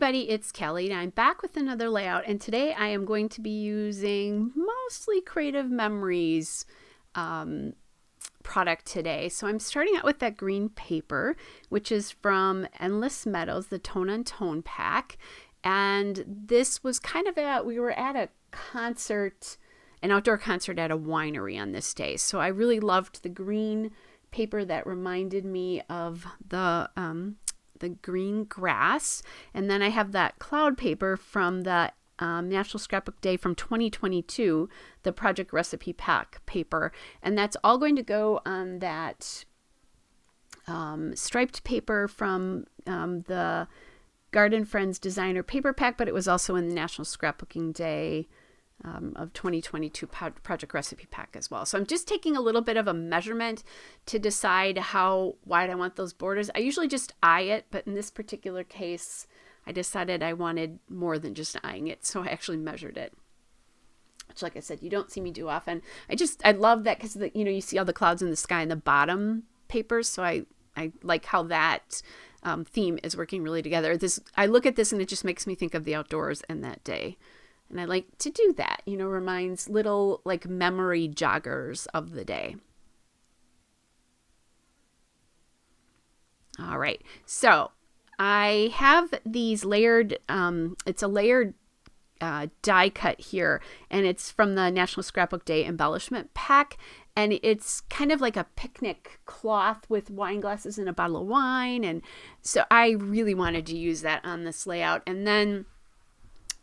everybody, it's Kelly and I'm back with another layout, and today I am going to be using mostly Creative Memories product today. So I'm starting out with that green paper, which is from Endless Meadows, the Tone on Tone pack. And this was kind of we were at a concert, an outdoor concert at a winery on this day. So I really loved the green paper that reminded me of the green grass. And then I have that cloud paper from the National Scrapbook Day from 2022, the Project Recipe Pack paper. And that's all going to go on that striped paper from the Garden Friends Designer Paper Pack, but it was also in the National Scrapbooking Day of 2022 Project Recipe Pack as well. So I'm just taking a little bit of a measurement to decide how wide I want those borders. I usually just eye it, but in this particular case, I decided I wanted more than just eyeing it, so I actually measured it. Which, like I said, you don't see me do often. I love that because you see all the clouds in the sky in the bottom papers, so I like how that theme is working really together. I look at this and it just makes me think of the outdoors and that day. And I like to do that, reminds little like memory joggers of the day. All right, so I have these layered, it's a layered die cut here, and it's from the National Scrapbook Day Embellishment Pack. And it's kind of like a picnic cloth with wine glasses and a bottle of wine. And so I really wanted to use that on this layout. And then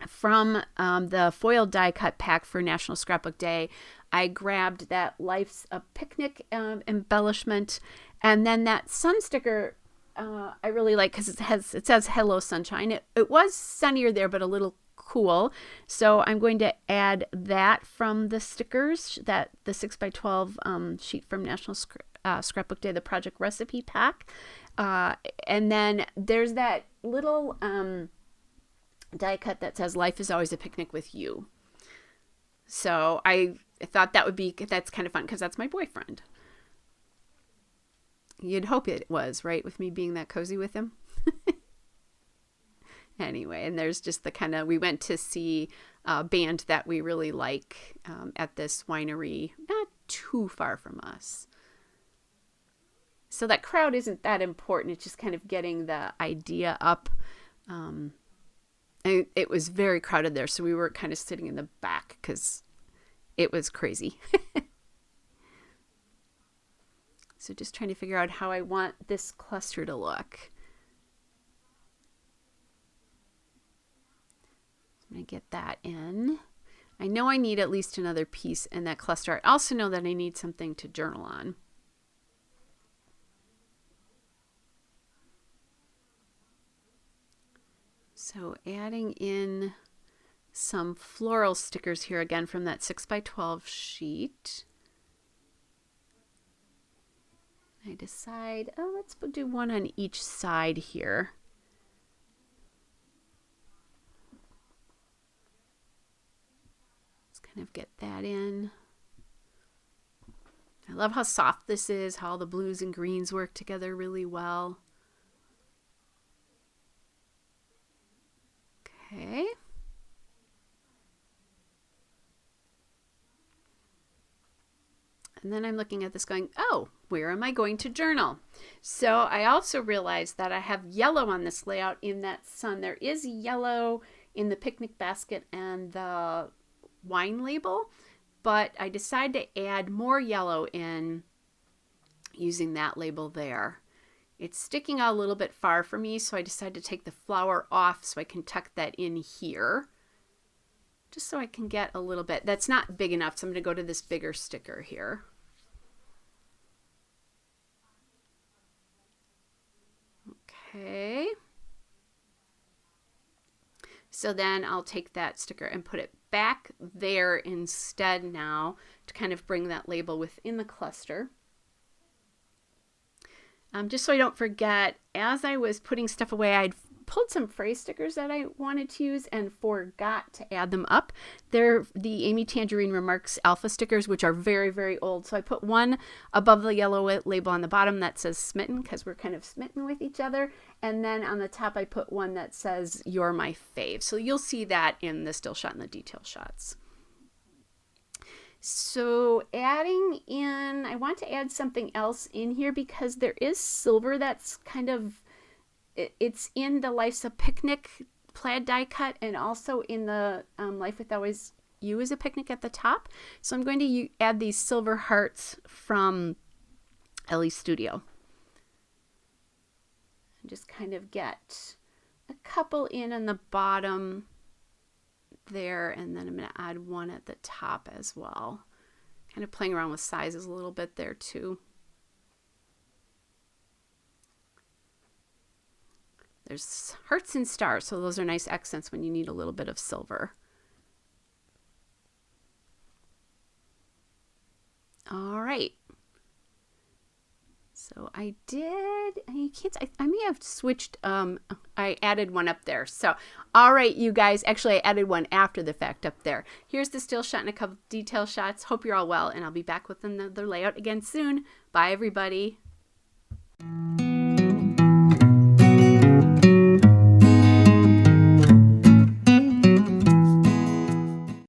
from the foil die cut pack for National Scrapbook Day, I grabbed that Life's a Picnic embellishment. And then that sun sticker I really like because it says Hello Sunshine. It was sunnier there, but a little cool. So I'm going to add that from the stickers, the 6x12 sheet from National Scrapbook Day, the Project Recipe Pack. And then there's that little die cut that says Life is Always a Picnic with You. So I thought that's kind of fun because that's my boyfriend. You'd hope it was, right? With me being that cozy with him. Anyway, and there's just we went to see a band that we really like at this winery, not too far from us. So that crowd isn't that important. It's just kind of getting the idea up. It was very crowded there, so we were kind of sitting in the back because it was crazy. So just trying to figure out how I want this cluster to look. I'm going to get that in. I know I need at least another piece in that cluster. I also know that I need something to journal on. So adding in some floral stickers here again from that 6x12 sheet. I decide, let's do one on each side here. Let's kind of get that in. I love how soft this is, how the blues and greens work together really well. Okay. And then I'm looking at this going, oh, where am I going to journal? So I also realized that I have yellow on this layout in that sun. There is yellow in the picnic basket and the wine label, but I decided to add more yellow in using that label there. It's sticking out a little bit far for me, so I decided to take the flower off so I can tuck that in here. Just so I can get a little bit. That's not big enough, so I'm going to go to this bigger sticker here. Okay. So then I'll take that sticker and put it back there instead now to kind of bring that label within the cluster. Just so I don't forget, as I was putting stuff away, I'd pulled some phrase stickers that I wanted to use and forgot to add them up. They're the Amy Tangerine Remarks Alpha stickers, which are very, very old. So I put one above the yellow label on the bottom that says smitten, because we're kind of smitten with each other. And then on the top, I put one that says you're my fave. So you'll see that in the still shot and the detail shots. So adding in, I want to add something else in here because there is silver that's kind of, it's in the Life's a Picnic plaid die cut and also in the Life with Always You is a Picnic at the top. So I'm going to add these silver hearts from Ellie's Studio. And just kind of get a couple in on the bottom there, and then I'm going to add one at the top as well. Kind of playing around with sizes a little bit there too. There's hearts and stars, so those are nice accents when you need a little bit of silver. All right. So I may have switched, I added one up there. So, all right, you guys, actually I added one after the fact up there. Here's the still shot and a couple detail shots. Hope you're all well, and I'll be back with another layout again soon. Bye, everybody.